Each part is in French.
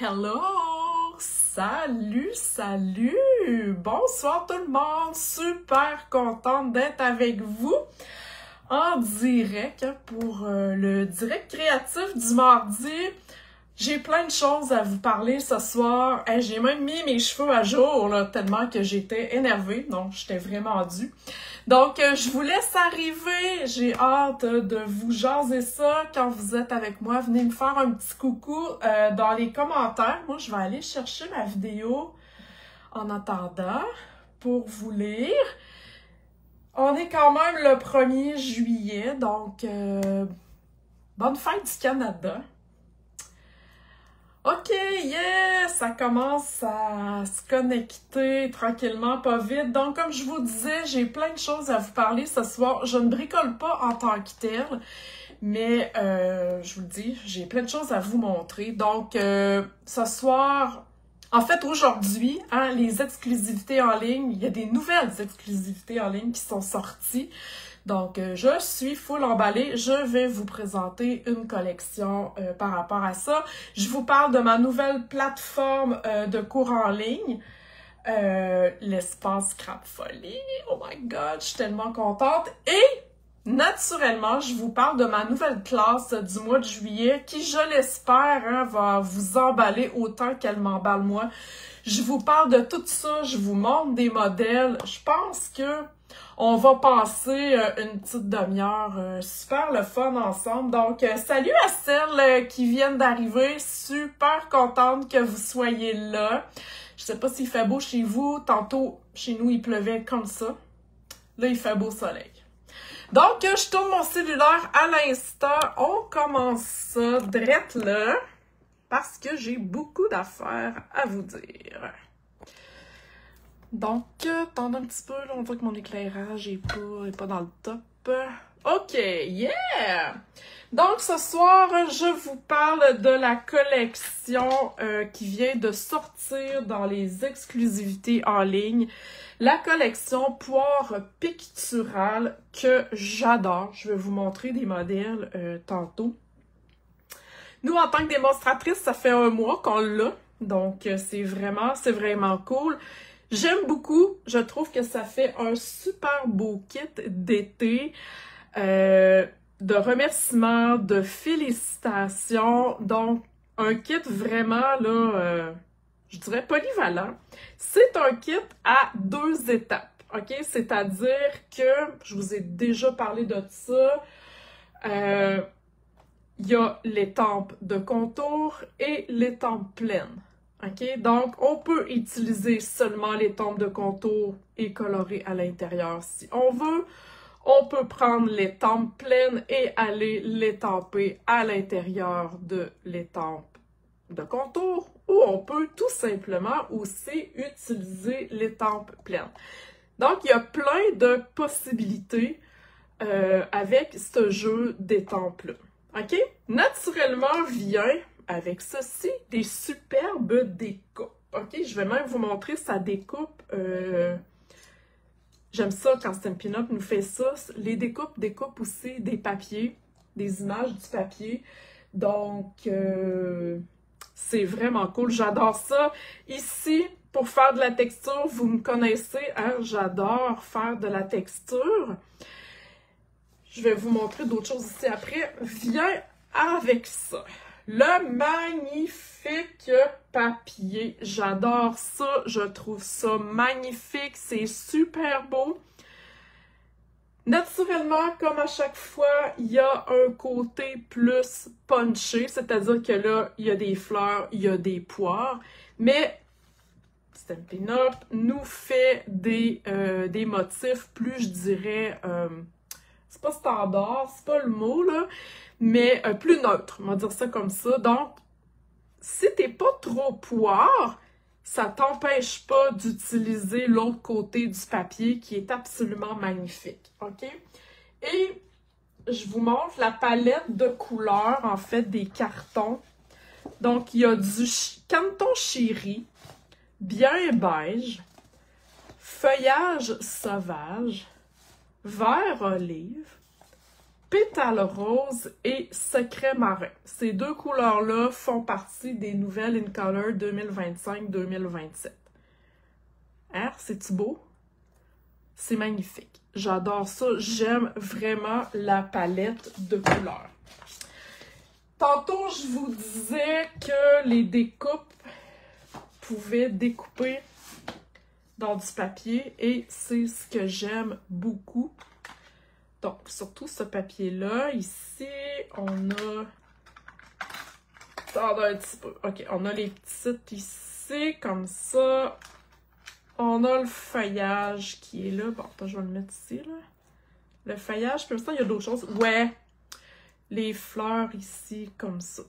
Hello! Salut, salut! Bonsoir tout le monde! Super contente d'être avec vous en direct pour le direct créatif du mardi. J'ai plein de choses à vous parler ce soir. Hey, j'ai même mis mes cheveux à jour là, tellement que j'étais énervée. Donc, j'étais vraiment due. Donc, je vous laisse arriver. J'ai hâte de vous jaser ça. Quand vous êtes avec moi, venez me faire un petit coucou dans les commentaires. Moi, je vais aller chercher ma vidéo en attendant pour vous lire. On est quand même le 1er juillet, donc bonne fête du Canada. OK, yes! Ça commence à se connecter tranquillement, pas vite. Donc, comme je vous disais, j'ai plein de choses à vous parler ce soir. Je ne bricole pas en tant que telle, mais je vous le dis, j'ai plein de choses à vous montrer. Donc, ce soir, en fait, aujourd'hui, hein, les exclusivités en ligne, il y a des nouvelles exclusivités en ligne qui sont sorties. Donc, je suis full emballée. Je vais vous présenter une collection par rapport à ça. Je vous parle de ma nouvelle plateforme de cours en ligne, l'espace Scrap Folie. Oh my God, je suis tellement contente. Et, naturellement, je vous parle de ma nouvelle classe du mois de juillet qui, je l'espère, hein, va vous emballer autant qu'elle m'emballe moi. Je vous parle de tout ça. Je vous montre des modèles. Je pense que on va passer une petite demi-heure super le fun ensemble. Donc, salut à celles qui viennent d'arriver. Super contente que vous soyez là. Je sais pas s'il fait beau chez vous. Tantôt, chez nous, il pleuvait comme ça. Là, il fait beau soleil. Donc, je tourne mon cellulaire à l'instant. On commence ça drette là parce que j'ai beaucoup d'affaires à vous dire. Donc, attendez un petit peu, là, on dirait que mon éclairage est pas dans le top. OK, yeah! Donc, ce soir, je vous parle de la collection qui vient de sortir dans les exclusivités en ligne. La collection Poire Picturale que j'adore. Je vais vous montrer des modèles tantôt. Nous, en tant que démonstratrice, ça fait 1 mois qu'on l'a. Donc, c'est vraiment cool. J'aime beaucoup, je trouve que ça fait un super beau kit d'été, de remerciements, de félicitations, donc un kit vraiment, là, je dirais polyvalent. C'est un kit à 2 étapes, ok? C'est-à-dire que, je vous ai déjà parlé de ça, il y a l'étampe de contour et l'étampe pleine. OK? Donc, on peut utiliser seulement l'étampe de contour et colorer à l'intérieur si on veut. On peut prendre l'étampe pleine et aller l'étamper à l'intérieur de l'étampe de contour. Ou on peut tout simplement aussi utiliser l'étampe pleine. Donc, il y a plein de possibilités avec ce jeu d'étampes-là. OK? Naturellement vient avec ceci des superbes découpes. OK? Je vais même vous montrer sa découpe. J'aime ça quand Stampin' Up! Nous fait ça. Les découpes aussi des papiers, des images du papier. Donc, c'est vraiment cool. J'adore ça. Ici, pour faire de la texture, vous me connaissez, hein? J'adore faire de la texture. Je vais vous montrer d'autres choses ici après. Viens avec ça. Le magnifique papier. J'adore ça. Je trouve ça magnifique. C'est super beau. Naturellement, comme à chaque fois, il y a un côté plus punché. C'est-à-dire que là, il y a des fleurs, il y a des poires. Mais Stampin' Up! Nous fait des motifs plus, je dirais... c'est pas standard, c'est pas le mot, là, mais plus neutre, on va dire ça comme ça. Donc, si t'es pas trop poire, ça t'empêche pas d'utiliser l'autre côté du papier qui est absolument magnifique, OK? Et je vous montre la palette de couleurs, en fait, des cartons. Donc, il y a du Canton Chéri, bien beige, feuillage sauvage, vert olive, Pétale rose et Secret marin. Ces deux couleurs-là font partie des nouvelles In Color 2025-2027. Hein? C'est-tu beau? C'est magnifique. J'adore ça. J'aime vraiment la palette de couleurs. Tantôt, je vous disais que les découpes pouvaient découper dans du papier et c'est ce que j'aime beaucoup. Donc, surtout ce papier-là. Ici, on a... Attendez un petit peu. OK, on a les petites ici, comme ça. On a le feuillage qui est là. Bon, attends, je vais le mettre ici, là. Le feuillage, puis ça, il y a d'autres choses. Ouais! Les fleurs ici, comme ça.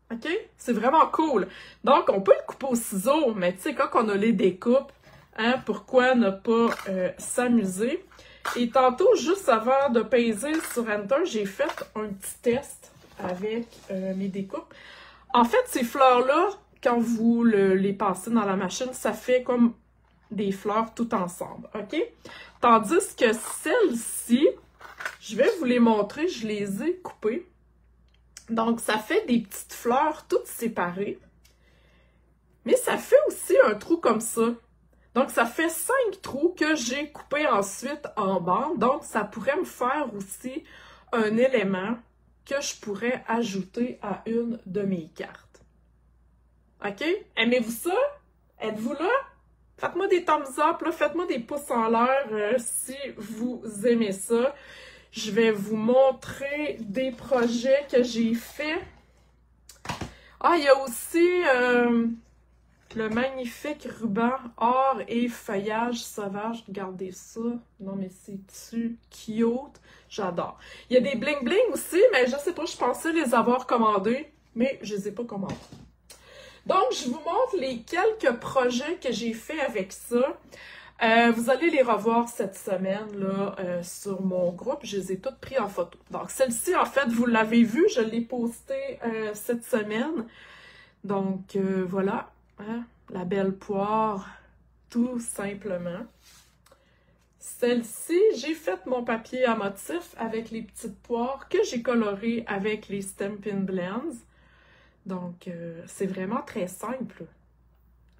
OK? C'est vraiment cool. Donc, on peut le couper au ciseau, mais tu sais, quand on a les découpes, hein, pourquoi ne pas s'amuser? Et tantôt, juste avant de peser sur Enter, j'ai fait un petit test avec mes découpes. En fait, ces fleurs-là, quand vous les passez dans la machine, ça fait comme des fleurs tout ensemble, OK? Tandis que celles-ci, je vais vous les montrer, je les ai coupées. Donc, ça fait des petites fleurs toutes séparées. Mais ça fait aussi un trou comme ça. Donc, ça fait 5 trous que j'ai coupés ensuite en bande. Donc, ça pourrait me faire aussi un élément que je pourrais ajouter à une de mes cartes. OK? Aimez-vous ça? Êtes-vous là? Faites-moi des thumbs up, là. Faites-moi des pouces en l'air si vous aimez ça. Je vais vous montrer des projets que j'ai faits. Ah, il y a aussi... le magnifique ruban or et feuillage sauvage. Regardez ça. Non, mais c'est-tu cute? J'adore. Il y a des bling-bling aussi, mais je sais pas, je pensais les avoir commandés, mais je les ai pas commandés. Donc, je vous montre les quelques projets que j'ai fait avec ça. Vous allez les revoir cette semaine là, sur mon groupe. Je les ai toutes pris en photo. Donc, celle-ci, en fait, vous l'avez vue. Je l'ai postée cette semaine. Donc, voilà. Hein? La belle poire, tout simplement. Celle-ci, j'ai fait mon papier à motif avec les petites poires que j'ai colorées avec les Stampin' Blends. Donc, c'est vraiment très simple.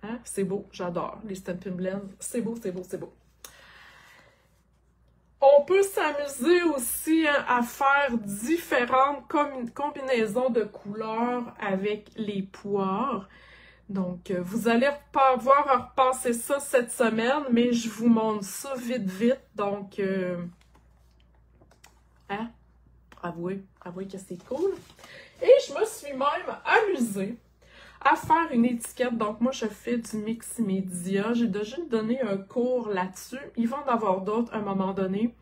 Hein? C'est beau, j'adore les Stampin' Blends. C'est beau, c'est beau, c'est beau. On peut s'amuser aussi hein, à faire différentes combinaisons de couleurs avec les poires. Donc, vous allez pouvoir repasser ça cette semaine, mais je vous montre ça vite, vite. Donc, hein? Avouez que c'est cool. Et je me suis même amusée à faire une étiquette. Donc, moi, je fais du mix média. J'ai déjà donné un cours là-dessus. Il va en avoir d'autres à un moment donné.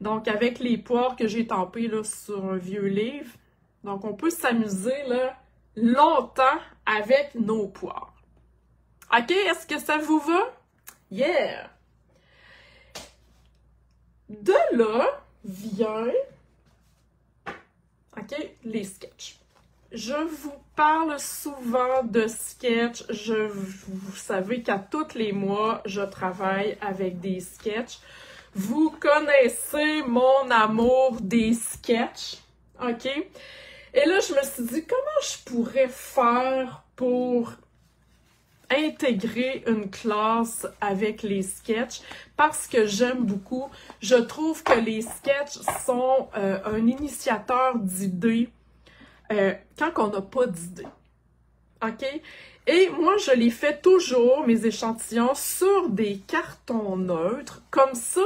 Donc, avec les poires que j'ai tampées là, sur un vieux livre. Donc, on peut s'amuser là longtemps avec nos poires. OK? Est-ce que ça vous va? Yeah! De là vient, OK, les sketchs. Je vous parle souvent de sketchs. Vous savez qu'à tous les mois, je travaille avec des sketchs. Vous connaissez mon amour des sketchs. OK? Et là, je me suis dit, comment je pourrais faire pour intégrer une classe avec les sketchs? Parce que j'aime beaucoup. Je trouve que les sketchs sont un initiateur d'idées quand on n'a pas d'idées. OK? Et moi, je les fais toujours, mes échantillons, sur des cartons neutres. Comme ça,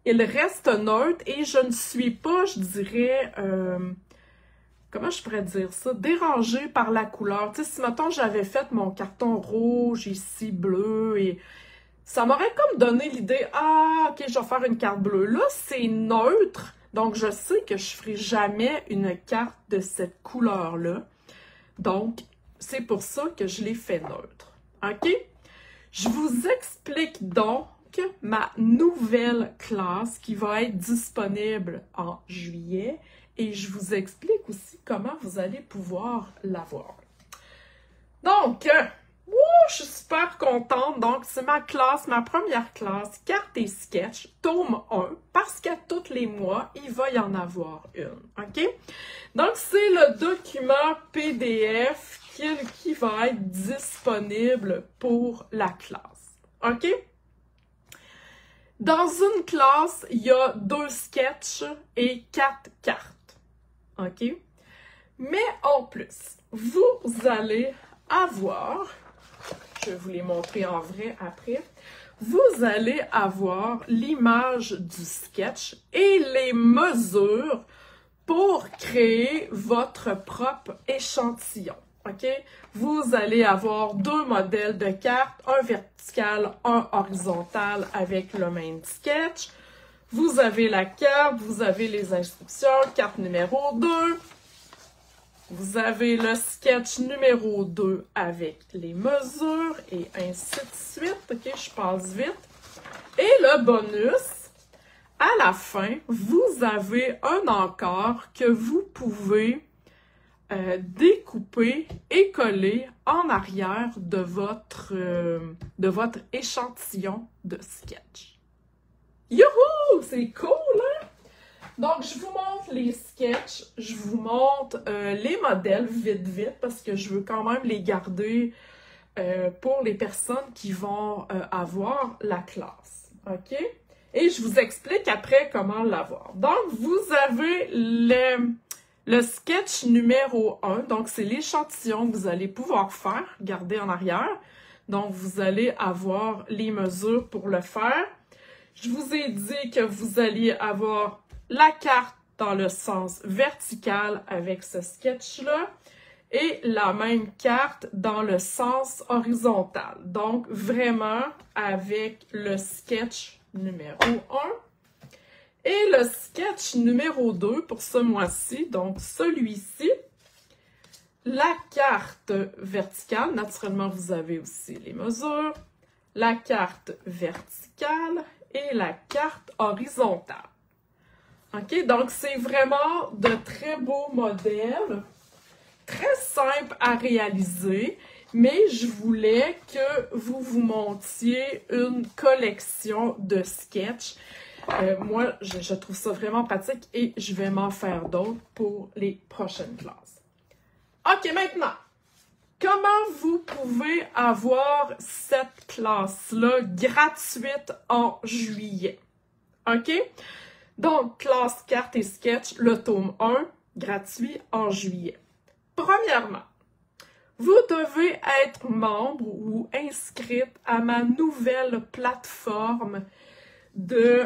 ils restent neutres et je ne suis pas, je dirais... comment je pourrais dire ça? Dérangée par la couleur. Tu sais, si mettons j'avais fait mon carton rouge ici, bleu, et ça m'aurait comme donné l'idée, ah, ok, je vais faire une carte bleue. Là, c'est neutre, donc je sais que je ferai jamais une carte de cette couleur-là. Donc, c'est pour ça que je l'ai fait neutre. OK? Je vous explique donc ma nouvelle classe qui va être disponible en juillet. Et je vous explique aussi comment vous allez pouvoir l'avoir. Donc, Je suis super contente. Donc, c'est ma classe, ma première classe, carte et sketch, tome 1, parce qu'à tous les mois, il va y en avoir une. OK? Donc, c'est le document PDF qui va être disponible pour la classe. OK? Dans une classe, il y a 2 sketchs et 4 cartes. OK? Mais en plus, vous allez avoir... Je vais vous les montrer en vrai après. Vous allez avoir l'image du sketch et les mesures pour créer votre propre échantillon. OK? Vous allez avoir 2 modèles de cartes, un vertical, un horizontal avec le même sketch. Vous avez la carte, vous avez les instructions, carte numéro 2. Vous avez le sketch numéro 2 avec les mesures et ainsi de suite. OK, je passe vite. Et le bonus, à la fin, vous avez un encart que vous pouvez découper et coller en arrière de votre échantillon de sketch. Youhou! C'est cool, hein? Donc, je vous montre les sketchs, je vous montre les modèles vite, parce que je veux quand même les garder pour les personnes qui vont avoir la classe. OK? Et je vous explique après comment l'avoir. Donc, vous avez le sketch numéro 1. Donc, c'est l'échantillon que vous allez pouvoir faire. Regardez en arrière. Donc, vous allez avoir les mesures pour le faire. Je vous ai dit que vous alliez avoir la carte dans le sens vertical avec ce sketch-là et la même carte dans le sens horizontal. Donc, vraiment avec le sketch numéro 1 et le sketch numéro 2 pour ce mois-ci, donc celui-ci. La carte verticale, naturellement, vous avez aussi les mesures, la carte verticale et la carte horizontale. OK? Donc, c'est vraiment de très beaux modèles, très simples à réaliser, mais je voulais que vous vous montiez une collection de sketchs. Moi, je trouve ça vraiment pratique et je vais m'en faire d'autres pour les prochaines classes. OK, maintenant, comment vous pouvez avoir cette classe-là gratuite en juillet? OK? Donc, classe carte et sketch, le tome 1, gratuit en juillet. Premièrement, vous devez être membre ou inscrite à ma nouvelle plateforme de...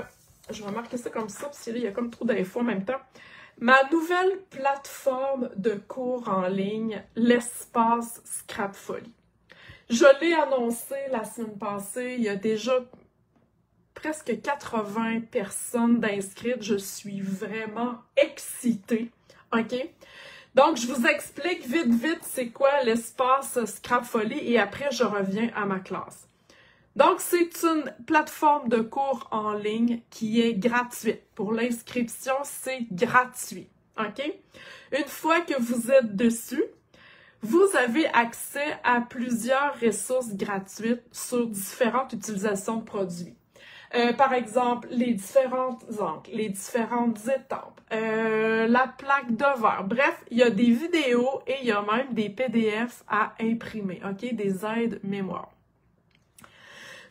Je vais marquer ça comme ça, parce que là, il y a comme trop d'infos en même temps. Ma nouvelle plateforme de cours en ligne, l'espace Scrapfolie. Je l'ai annoncé la semaine passée, il y a déjà presque 80 personnes d'inscrites. Je suis vraiment excitée, OK? Donc, je vous explique vite, c'est quoi l'espace Scrapfolie et après, je reviens à ma classe. Donc, c'est une plateforme de cours en ligne qui est gratuite. Pour l'inscription, c'est gratuit, OK? Une fois que vous êtes dessus, vous avez accès à plusieurs ressources gratuites sur différentes utilisations de produits. Par exemple, les différentes encres, les différentes étampes, la plaque de verre. Bref, il y a des vidéos et il y a même des PDF à imprimer, OK? Des aides mémoire.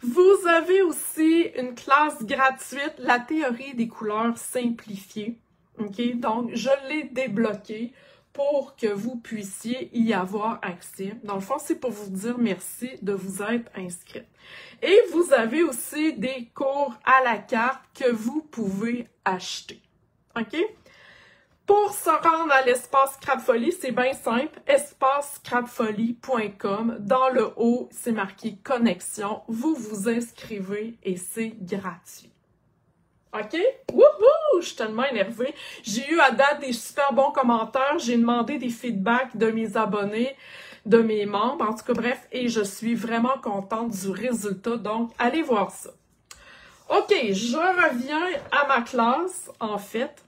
Vous avez aussi une classe gratuite, la théorie des couleurs simplifiées, OK? Donc, je l'ai débloqué pour que vous puissiez y avoir accès. Dans le fond, c'est pour vous dire merci de vous être inscrite. Et vous avez aussi des cours à la carte que vous pouvez acheter. OK? Pour se rendre à l'espace Scrapfolie, c'est bien simple. espacescrapfolie.com. Dans le haut, c'est marqué « Connexion ». Vous vous inscrivez et c'est gratuit. OK? Wouhou! Je suis tellement énervée. J'ai eu à date des super bons commentaires. J'ai demandé des feedbacks de mes abonnés, de mes membres, en tout cas, bref, et je suis vraiment contente du résultat. Donc, allez voir ça. OK, je reviens à ma classe, en fait.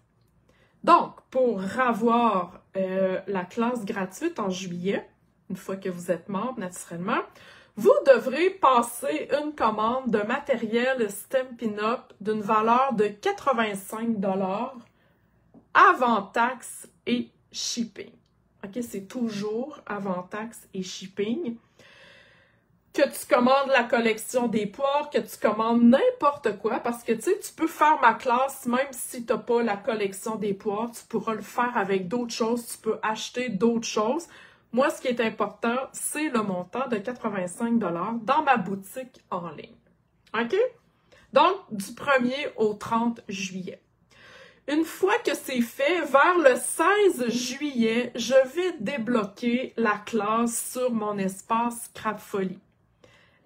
Donc, pour avoir la classe gratuite en juillet, une fois que vous êtes membre, naturellement, vous devrez passer une commande de matériel Stampin' Up d'une valeur de 85 $ avant taxes et shipping. OK, c'est toujours avant taxes et shipping. Que tu commandes la collection des poires, que tu commandes n'importe quoi, parce que tu sais, tu peux faire ma classe même si tu n'as pas la collection des poires, tu pourras le faire avec d'autres choses, tu peux acheter d'autres choses. Moi, ce qui est important, c'est le montant de 85 $ dans ma boutique en ligne. OK? Donc, du 1er au 30 juillet. Une fois que c'est fait, vers le 16 juillet, je vais débloquer la classe sur mon espace Scrap Folie.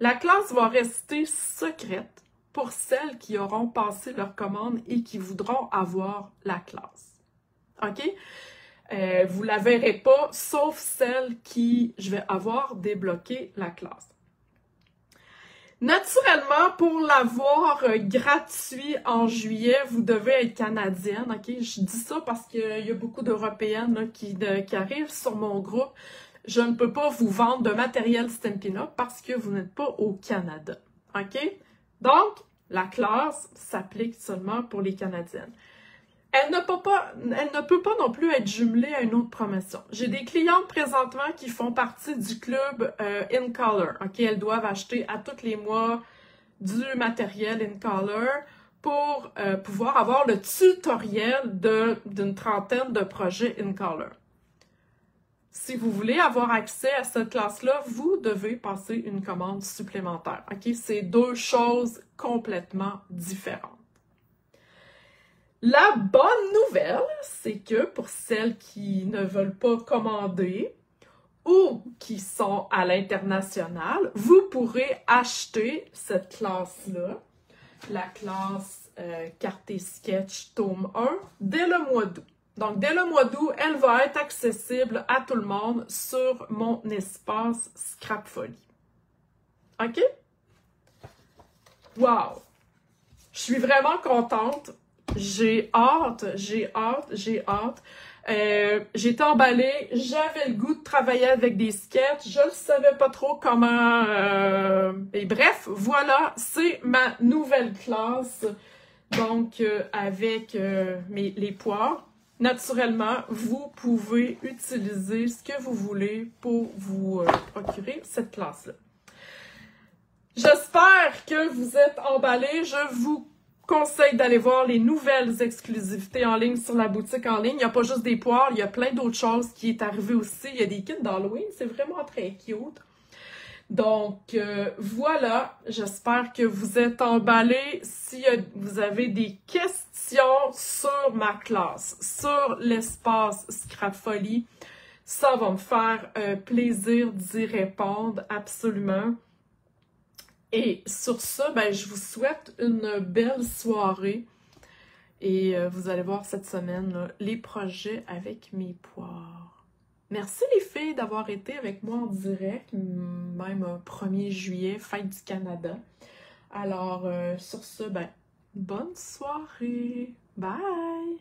La classe va rester secrète pour celles qui auront passé leur commande et qui voudront avoir la classe. OK? Vous ne la verrez pas, sauf celles qui je vais avoir débloqué la classe. Naturellement, pour l'avoir gratuit en juillet, vous devez être canadienne, OK? Je dis ça parce qu'il y a beaucoup d'Européennes là, qui arrivent sur mon groupe. Je ne peux pas vous vendre de matériel Stampin' Up parce que vous n'êtes pas au Canada, OK? Donc, la classe s'applique seulement pour les Canadiennes. Elle ne peut pas non plus être jumelée à une autre promotion. J'ai des clientes présentement qui font partie du club In Color. OK, elles doivent acheter à tous les mois du matériel In Color pour pouvoir avoir le tutoriel d'une trentaine de projets In Color. Si vous voulez avoir accès à cette classe-là, vous devez passer une commande supplémentaire. OK, c'est deux choses complètement différentes. La bonne nouvelle, c'est que pour celles qui ne veulent pas commander ou qui sont à l'international, vous pourrez acheter cette classe-là, la classe Carte et Sketch tome 1, dès le mois d'août. Donc, dès le mois d'août, elle va être accessible à tout le monde sur mon espace Scrap Folie. OK? Wow! Je suis vraiment contente. J'ai hâte. J'étais emballée, j'avais le goût de travailler avec des sketchs, je ne savais pas trop comment... Et bref, voilà, c'est ma nouvelle classe, donc avec les poires. Naturellement, vous pouvez utiliser ce que vous voulez pour vous procurer cette classe-là. J'espère que vous êtes emballés, je vous conseille d'aller voir les nouvelles exclusivités en ligne sur la boutique en ligne. Il n'y a pas juste des poires, il y a plein d'autres choses qui est arrivé aussi. Il y a des kits d'Halloween, c'est vraiment très cute. Donc, voilà, j'espère que vous êtes emballés. Si vous avez des questions sur ma classe, sur l'espace Scrap Folie, ça va me faire plaisir d'y répondre absolument. Et sur ça, ben, je vous souhaite une belle soirée. Et vous allez voir cette semaine là, les projets avec mes poires. Merci les filles d'avoir été avec moi en direct, même 1er juillet, fête du Canada. Alors, sur ce, ben, bonne soirée. Bye!